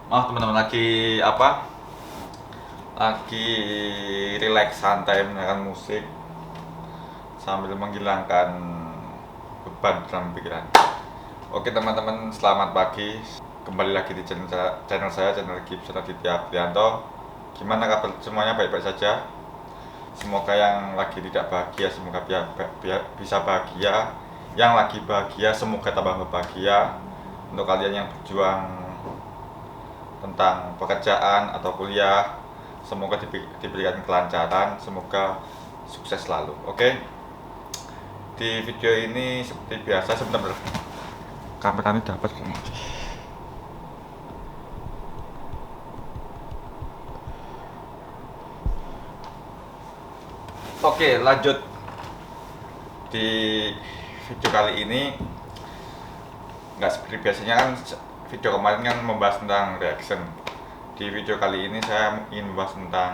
Oh teman-teman lagi apa? Lagi relax santai mendengarkan musik sambil menghilangkan beban dalam pikiran. Oke teman-teman, selamat pagi. Kembali lagi di channel saya, channel Gibson Aditya Prianto. Gimana kabar semuanya, baik-baik saja? Semoga yang lagi tidak bahagia semoga bisa bahagia. Yang lagi bahagia semoga tambah bahagia. Untuk kalian yang berjuang tentang pekerjaan atau kuliah, semoga diberikan kelancaran, semoga sukses selalu. Oke, di video ini seperti biasa, sebentar kamera ini dapat. Oke, lanjut. Di video kali ini nggak seperti biasanya kan, video kemarin kan membahas tentang reaction. Di video kali ini saya ingin membahas tentang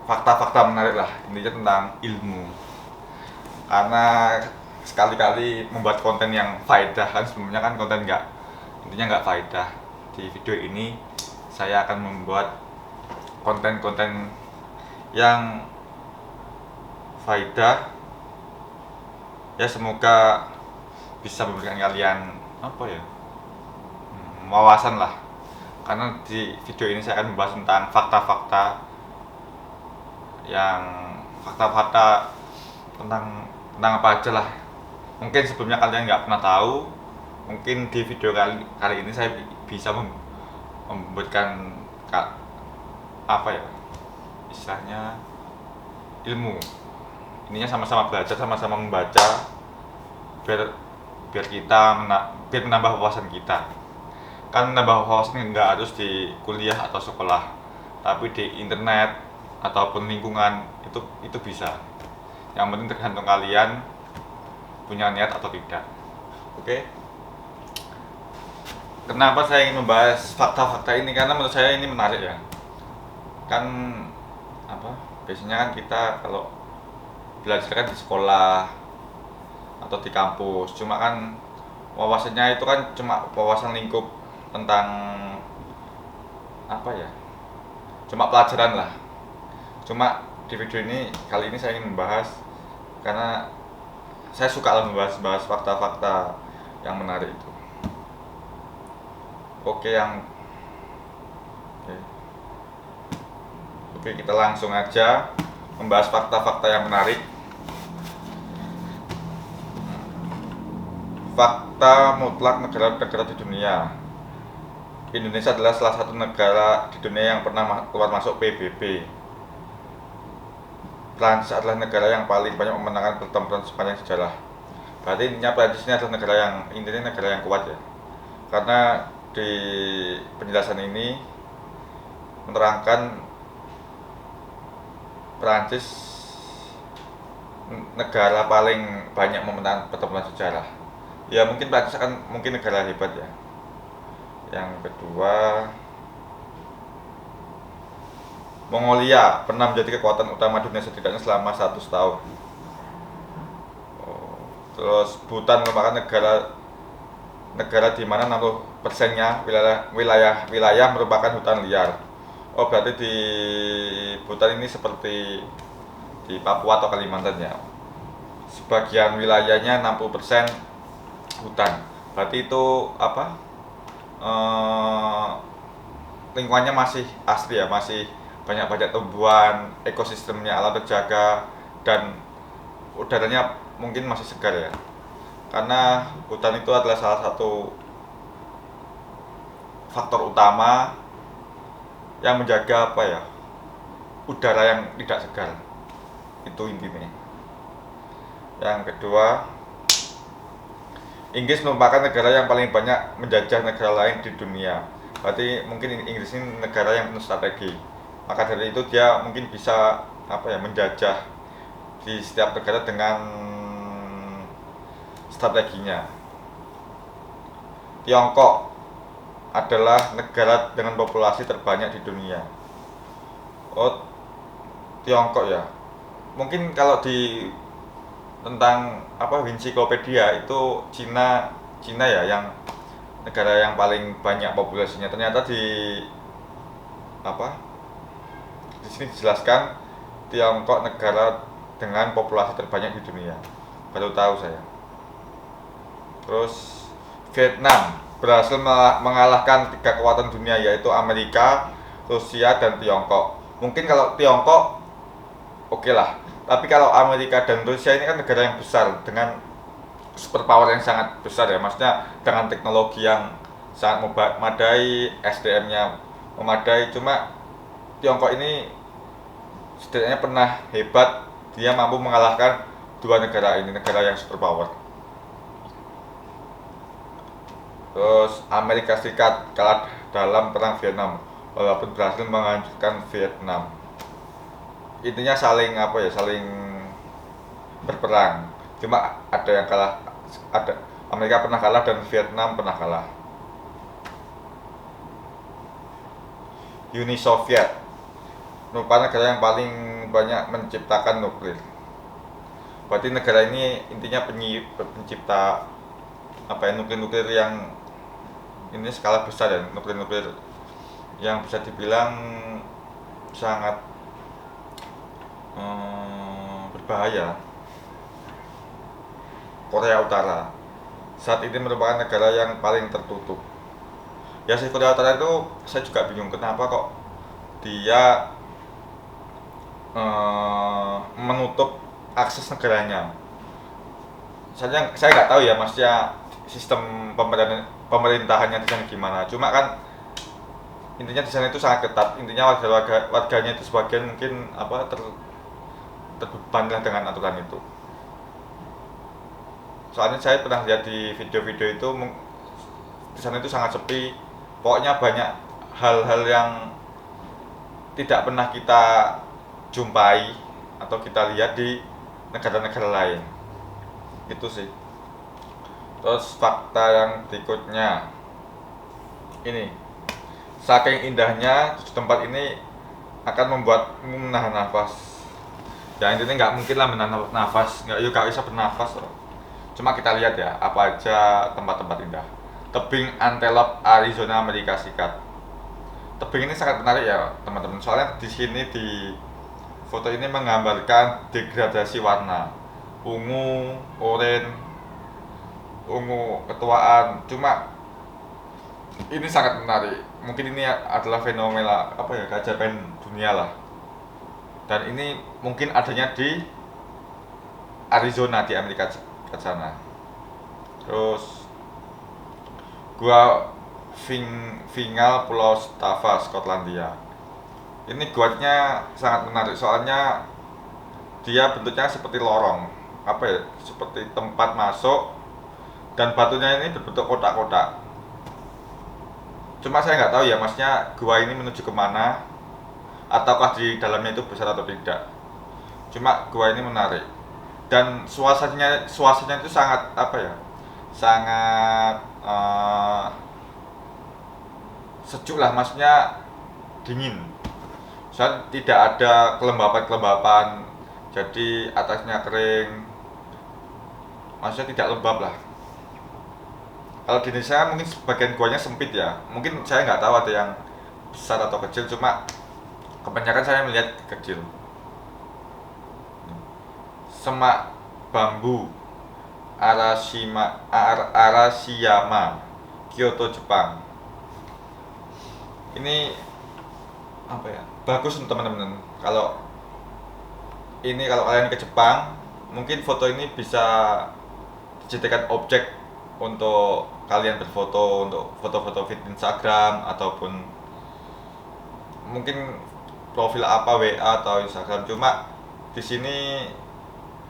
fakta-fakta menarik lah, intinya tentang ilmu. Karena sekali-kali membuat konten yang faedah, kan sebelumnya kan konten nggak, intinya nggak faedah. Di video ini saya akan membuat konten-konten yang faedah, ya semoga bisa memberikan kalian apa ya, wawasan lah. Karena di video ini saya akan membahas tentang fakta-fakta yang fakta-fakta tentang apa aja lah. Mungkin sebelumnya kalian nggak pernah tahu, mungkin di video kali ini saya bisa memberikan apa ya, istilahnya ilmu. Ininya sama-sama belajar, sama-sama membaca, biar biar biar menambah wawasan kita. Kan menambah wawasan nggak harus di kuliah atau sekolah, tapi di internet ataupun lingkungan itu bisa. Yang penting tergantung kalian punya niat atau tidak. Oke. Kenapa saya ingin membahas fakta-fakta ini? Karena menurut saya ini menarik ya. Kan apa? Biasanya kan kita kalau belajar kan di sekolah atau di kampus. Cuma kan wawasannya itu kan cuma wawasan lingkup tentang apa ya? Cuma pelajaran lah. Cuma di video ini kali ini saya ingin membahas karena saya suka lah membahas fakta-fakta yang menarik itu. Oke, oke. Oke, kita langsung aja membahas fakta-fakta yang menarik. Fakta mutlak negara-negara di dunia. Indonesia adalah salah satu negara di dunia yang pernah keluar masuk PBB. Prancis adalah negara yang paling banyak memenangkan pertempuran sepanjang sejarah. Berarti intinya Prancis ini adalah negara yang kuat ya. Karena di penjelasan ini menerangkan Prancis negara paling banyak memenangkan pertempuran sejarah. Ya mungkin Prancis akan mungkin negara hebat ya. Yang kedua, Mongolia pernah menjadi kekuatan utama dunia setidaknya selama 100 tahun. Terus Bhutan merupakan negara di mana 60%-nya wilayah merupakan hutan liar. Oh, berarti di Bhutan ini seperti di Papua atau Kalimantan ya. Sebagian wilayahnya 60% hutan. Berarti itu apa? Lingkungannya masih asli ya, masih banyak tumbuhan, ekosistemnya alam terjaga, dan udaranya mungkin masih segar ya. Karena hutan itu adalah salah satu faktor utama yang menjaga apa ya, udara yang tidak segar. Itu intinya. Yang kedua, Inggris merupakan negara yang paling banyak menjajah negara lain di dunia. Berarti mungkin Inggris ini negara yang penuh strategi. Maka dari itu dia mungkin bisa apa ya, menjajah di setiap negara dengan strateginya. Tiongkok adalah negara dengan populasi terbanyak di dunia. Oh, Tiongkok ya. Mungkin kalau di tentang apa, Wikipedia itu Cina ya yang negara yang paling banyak populasinya. Ternyata di apa? Di sini dijelaskan Tiongkok negara dengan populasi terbanyak di dunia. Baru tahu saya. Terus Vietnam berhasil mengalahkan tiga kekuatan dunia, yaitu Amerika, Rusia, dan Tiongkok. Mungkin kalau Tiongkok oke lah, tapi kalau Amerika dan Rusia ini kan negara yang besar dengan superpower yang sangat besar ya, maksudnya dengan teknologi yang sangat memadai, SDM-nya memadai. Cuma Tiongkok ini setidaknya pernah hebat, dia mampu mengalahkan dua negara ini, negara yang superpower. Terus Amerika Serikat kalah dalam perang Vietnam walaupun berhasil menghancurkan Vietnam. Intinya saling apa ya, saling berperang. Cuma ada yang kalah, ada Amerika pernah kalah dan Vietnam pernah kalah. Uni Soviet merupakan negara yang paling banyak menciptakan nuklir. Berarti negara ini intinya pencipta apa ya, nuklir yang ini skala besar ya, nuklir yang bisa dibilang sangat berbahaya. Korea Utara saat ini merupakan negara yang paling tertutup. Ya, si Korea Utara itu saya juga bingung kenapa kok dia menutup akses negaranya. Saya nggak tahu ya, maksudnya sistem pemerintahannya di sana gimana. Cuma kan intinya di sana itu sangat ketat. Intinya warganya itu sebagian mungkin apa terbeban lah dengan aturan itu. Soalnya saya pernah lihat di video-video itu di sana itu sangat sepi. Pokoknya banyak hal-hal yang tidak pernah kita jumpai atau kita lihat di negara-negara lain. Itu sih. Terus fakta yang berikutnya, ini saking indahnya tempat ini akan membuatmu menahan nafas. Ya intinya nggak mungkin lah menahan nafas, nggak bisa bernafas. Cuma kita lihat ya apa aja tempat-tempat indah. Tebing Antelope, Arizona, Amerika Serikat. Tebing ini sangat menarik ya teman-teman. Soalnya di sini di foto ini menggambarkan degradasi warna, ungu, oranye, ungu ketuaan. Cuma ini sangat menarik. Mungkin ini adalah fenomena apa ya, keajaiban dunia lah. Dan ini mungkin adanya di Arizona di Amerika sana. Terus gua Vingal Pulau Stava, Skotlandia. Ini guanya sangat menarik soalnya dia bentuknya seperti lorong, apa ya, seperti tempat masuk, dan batunya ini berbentuk kotak-kotak. Cuma saya nggak tahu ya, maksudnya gua ini menuju kemana, ataukah di dalamnya itu besar atau tidak. Cuma gua ini menarik dan suasananya itu sangat apa ya, sangat sejuk lah, maksudnya dingin. Soalnya tidak ada kelembapan, jadi atasnya kering, maksudnya tidak lembab lah. Kalau di Indonesia mungkin sebagian guanya sempit ya, mungkin saya nggak tahu ada yang besar atau kecil, cuma kebanyakan saya melihat kecil. Semak bambu Arashiyama, Kyoto, Jepang. Ini apa ya, bagus untuk teman-teman. Kalau kalian ke Jepang, mungkin foto ini bisa dijadikan objek untuk kalian berfoto, untuk foto-foto feed Instagram ataupun mungkin profil apa, WA atau Instagram. Cuma di sini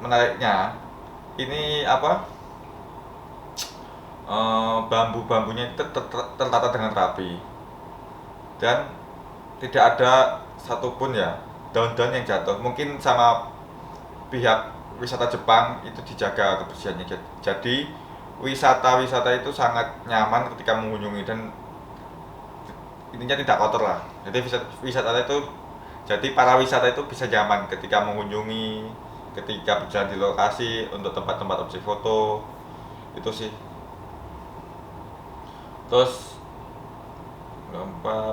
menariknya ini apa, bambu-bambunya itu tertata dengan rapi dan tidak ada satupun ya daun-daun yang jatuh. Mungkin sama pihak wisata Jepang itu dijaga kebersihannya, jadi wisata itu sangat nyaman ketika mengunjungi dan intinya tidak kotor lah. Jadi para wisata itu bisa nyaman ketika mengunjungi, ketika berjalan di lokasi untuk tempat-tempat objek foto. Itu sih. Terus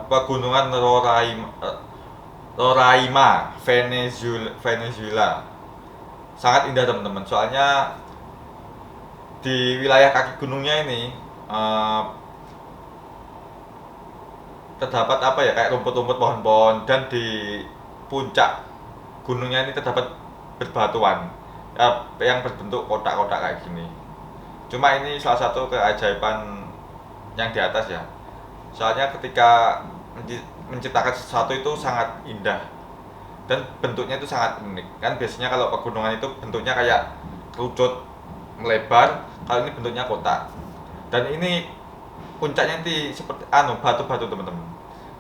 pegunungan Roraima, Venezuela. Sangat indah teman-teman. Soalnya di wilayah kaki gunungnya ini eh, terdapat apa ya, kayak rumput-rumput, pohon-pohon, dan di puncak gunungnya ini terdapat berbatuan yang berbentuk kotak-kotak kayak gini. Cuma ini salah satu keajaiban yang di atas ya. Soalnya ketika menciptakan sesuatu itu sangat indah dan bentuknya itu sangat unik. Kan biasanya kalau pegunungan itu bentuknya kayak kerucut melebar, kalau ini bentuknya kotak. Dan ini puncaknya nanti seperti batu-batu teman-teman.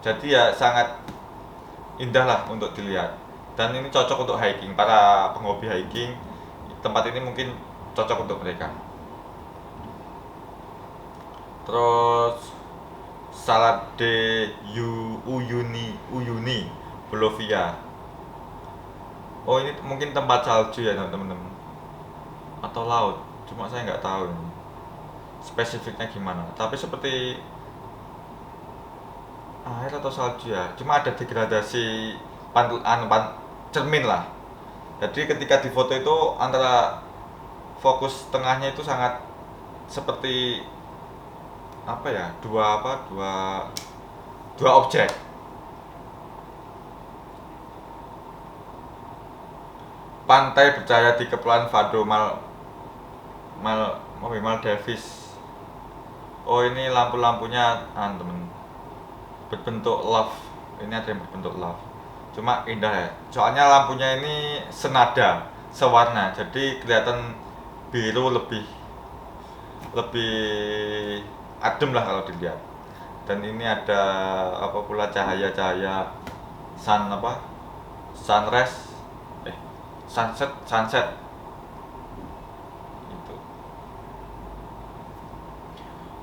Jadi ya sangat indah lah untuk dilihat. Dan ini cocok untuk hiking, para penghobi hiking. Tempat ini mungkin cocok untuk mereka. Terus Salar de Uyuni, Bolivia. Oh ini mungkin tempat salju ya teman-teman, atau laut. Cuma saya nggak tahu ini spesifiknya gimana. Tapi seperti air atau salju ya. Cuma ada degradasi cermin lah. Jadi ketika di foto itu antara fokus tengahnya itu sangat seperti apa ya, dua objek. Pantai bercahaya di Kepulauan Vado Maldives. Oh ini lampu-lampunya temen, berbentuk love. Ini ada yang berbentuk love. Cuma indah ya. Soalnya lampunya ini senada, sewarna. Jadi kelihatan biru, lebih lebih adem lah kalau dilihat. Dan ini ada apa pula, cahaya-cahaya sunrise, sunset itu.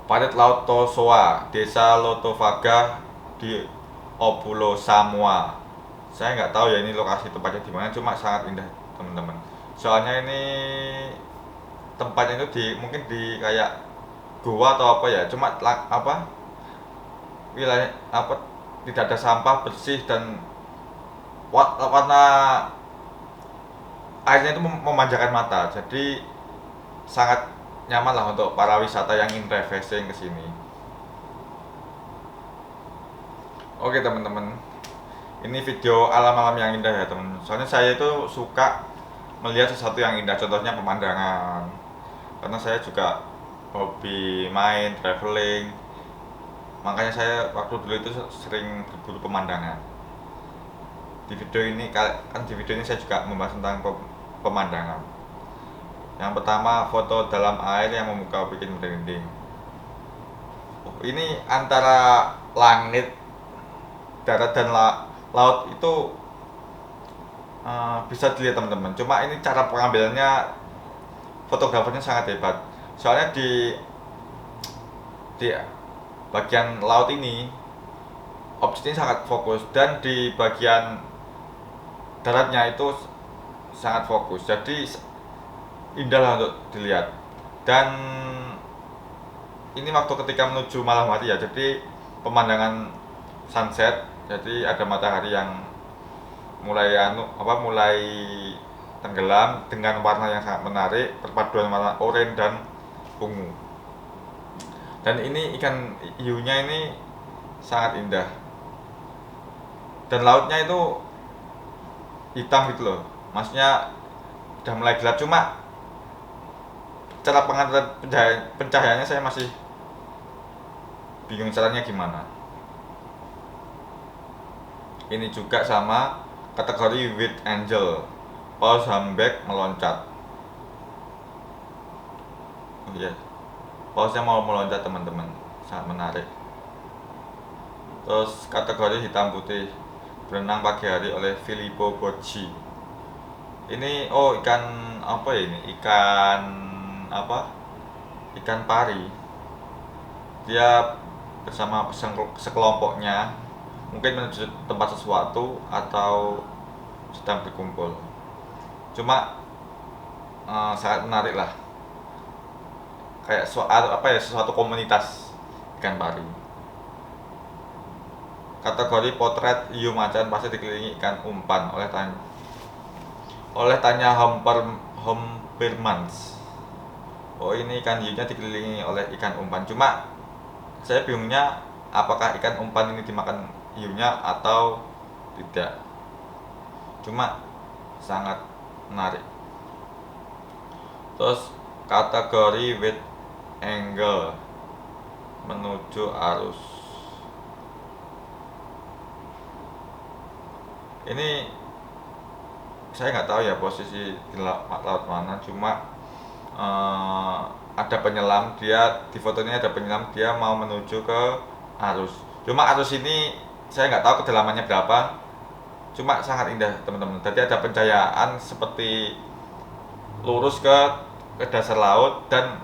Parit Laut Tosoa, Desa Lotovaga di Opulo Samoa. Saya nggak tahu ya ini lokasi tempatnya di mana, cuma sangat indah teman-teman. Soalnya ini tempatnya itu mungkin di kayak goa atau apa ya, cuma wilayah tidak ada sampah, bersih, dan warna airnya itu memanjakan mata. Jadi sangat nyaman lah untuk para wisata yang ingin refreshing ke sini. Oke teman-teman, ini video alam-alam yang indah ya teman. Soalnya saya itu suka melihat sesuatu yang indah, contohnya pemandangan. Karena saya juga hobi main traveling, makanya saya waktu dulu itu sering berburu pemandangan. Di video ini saya juga membahas tentang pemandangan. Yang pertama, foto dalam air yang memukau bikin merinding. Ini antara langit, darat, dan laut itu bisa dilihat teman-teman. Cuma ini cara pengambilannya, fotografernya sangat hebat. Soalnya di bagian laut ini objeknya sangat fokus, dan di bagian daratnya itu sangat fokus. Jadi indah lah untuk dilihat. Dan ini waktu ketika menuju malam hari ya, jadi pemandangan sunset. Jadi ada matahari yang mulai mulai tenggelam dengan warna yang sangat menarik, perpaduan warna oranye dan ungu. Dan ini ikan hiunya ini sangat indah. Dan lautnya itu hitam gitu loh. Maksudnya udah mulai gelap, cuma cara pengaturan pencahayaannya saya masih bingung caranya gimana. Ini juga sama kategori with angel, Paus Hambeck meloncat. Oh iya, pausnya mau meloncat teman-teman, sangat menarik. Terus kategori hitam putih, berenang pagi hari oleh Filippo Bocci. Ini ikan apa ya ini? Ikan pari. Dia bersama sekelompoknya mungkin menuju tempat sesuatu atau sedang berkumpul. Cuma sangat menarik lah. Kayak sesuatu komunitas ikan pari. Kategori potret hiu macan pasti dikelilingi ikan umpan oleh Tanya Hompermans. Oh, ini ikan hiunya dikelilingi oleh ikan umpan. Cuma saya bingungnya apakah ikan umpan ini dimakan hiunya atau tidak. Cuma sangat menarik. Terus kategori wide angle menuju arus. Ini saya nggak tahu ya posisi di laut mana, cuma ada penyelam, dia di fotonya ada penyelam, dia mau menuju ke arus. Cuma arus ini saya nggak tahu kedalamannya berapa, cuma sangat indah teman-teman. Jadi ada pencahayaan seperti lurus ke dasar laut, dan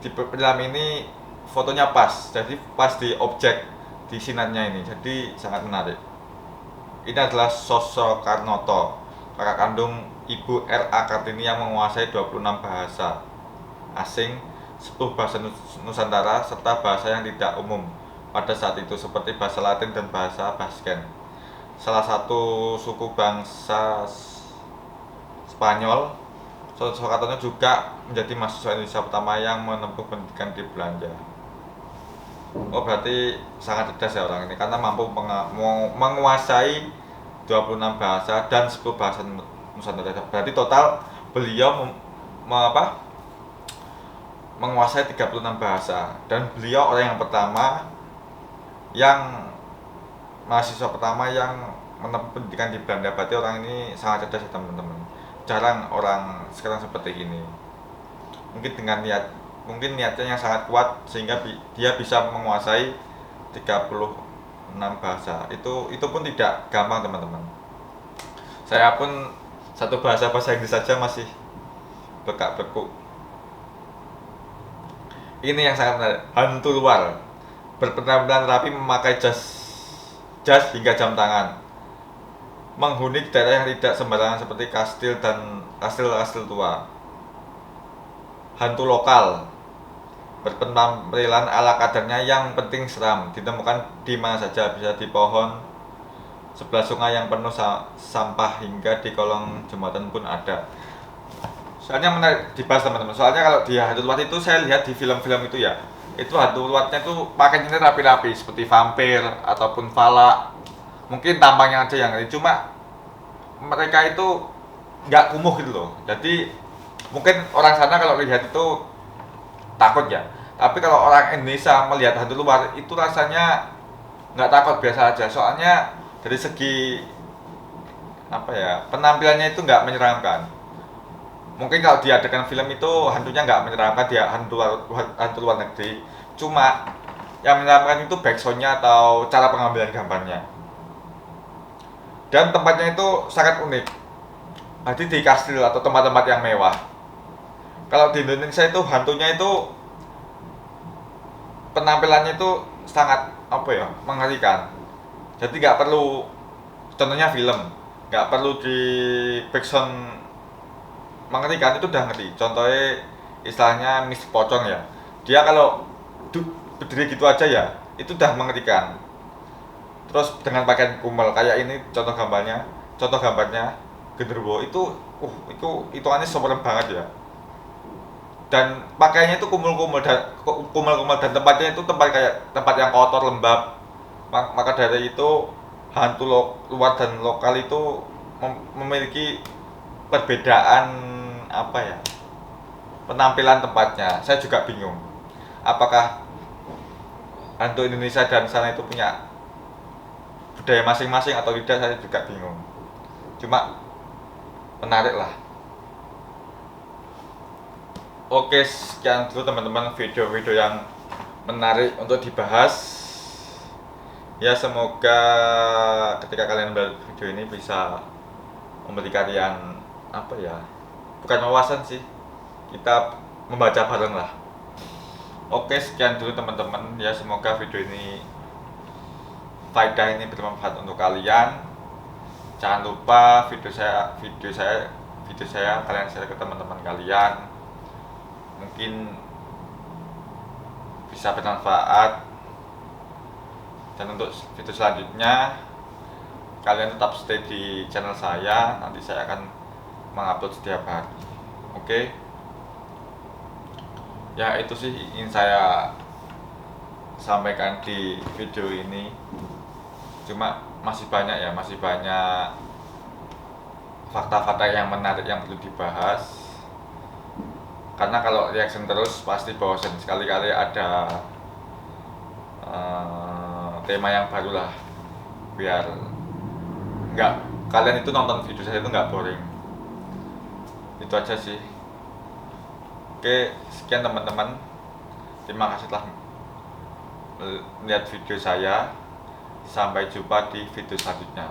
di penyelam ini fotonya pas, jadi pas di objek di sinarnya ini, jadi sangat menarik. Ini adalah sosok Karnoto, kakak kandung Ibu R.A. Kartini yang menguasai 26 bahasa asing, 10 bahasa Nusantara, serta bahasa yang tidak umum pada saat itu seperti bahasa Latin dan bahasa Basken. Salah satu suku bangsa Spanyol, sosok Karnoto juga menjadi mahasiswa Indonesia pertama yang menempuh pendidikan di Belanda. Oh, berarti sangat cerdas ya orang ini, karena mampu menguasai 26 bahasa dan 10 bahasa Nusantara. Berarti total beliau menguasai 36 bahasa, dan beliau orang yang pertama, yang mahasiswa pertama yang menempuh pendidikan di Belanda. Berarti orang ini sangat cerdas ya teman-teman. Jarang orang sekarang seperti ini. Mungkin niatnya yang sangat kuat sehingga dia bisa menguasai 36 bahasa. Itu pun tidak gampang teman-teman. Saya pun satu bahasa Inggris saja masih bekak-bekuk. Ini yang sangat menarik. Hantu luar berpenampilan rapi memakai jas hingga jam tangan, menghuni daerah yang tidak sembarangan seperti kastil dan kastil tua. Hantu lokal berpenampilan ala kadarnya, yang penting seram, ditemukan di mana saja, bisa di pohon sebelah sungai yang penuh sampah, hingga di kolong jembatan pun ada. Soalnya menarik dibahas teman-teman, soalnya kalau di hantu luar itu saya lihat di film-film itu ya, itu hantu luarnya itu pakainya rapi-rapi seperti vampir ataupun falak. Mungkin tampangnya aja yang ini, cuma mereka itu nggak kumuh gitu loh. Jadi mungkin orang sana kalau lihat itu takut ya, tapi kalau orang Indonesia melihat hantu luar itu rasanya nggak takut, biasa aja. Soalnya dari segi penampilannya itu nggak menyeramkan. Mungkin kalau diadakan film itu hantunya nggak menyeramkan, dia hantu luar negeri. Cuma yang menyeramkan itu backsoundnya atau cara pengambilan gambarnya. Dan tempatnya itu sangat unik. Jadi di kastil atau tempat-tempat yang mewah. Kalau di Indonesia itu hantunya itu penampilannya itu sangat mengerikan. Jadi nggak perlu, contohnya film, nggak perlu di backsound mengerikan, itu udah ngeri. Contohnya istilahnya Miss Pocong ya, dia kalau berdiri gitu aja ya itu udah mengerikan. Terus dengan pakaian kumel kayak ini, contoh gambarnya genderuwo itu hitungannya serem banget ya. Dan pakaiannya itu kumel-kumel dan tempatnya itu tempat yang kotor, lembab. Maka dari itu hantu luar dan lokal itu memiliki perbedaan penampilan tempatnya. Saya juga bingung apakah hantu Indonesia dan sana itu punya budaya masing-masing atau tidak, saya juga bingung. Cuma menarik lah. Oke, sekian dulu teman-teman video-video yang menarik untuk dibahas. Ya, semoga ketika kalian melihat video ini bisa memberi kalian bukan wawasan sih, kita membaca bareng lah. Oke, sekian dulu teman-teman. Ya, semoga video ini bermanfaat untuk kalian. Jangan lupa video saya kalian share ke teman-teman kalian. Mungkin bisa bermanfaat. Dan untuk video selanjutnya kalian tetap stay di channel saya, nanti saya akan mengupload setiap hari. Oke. Ya, itu sih ingin saya sampaikan di video ini. Cuma masih banyak fakta-fakta yang menarik yang perlu dibahas. Karena kalau reaction terus pasti bosan, sekali-kali ada tema yang baru lah, biar nggak kalian itu nonton video saya itu nggak boring. Itu aja sih. Oke, sekian teman-teman, terima kasih telah melihat video saya. Sampai jumpa di video selanjutnya.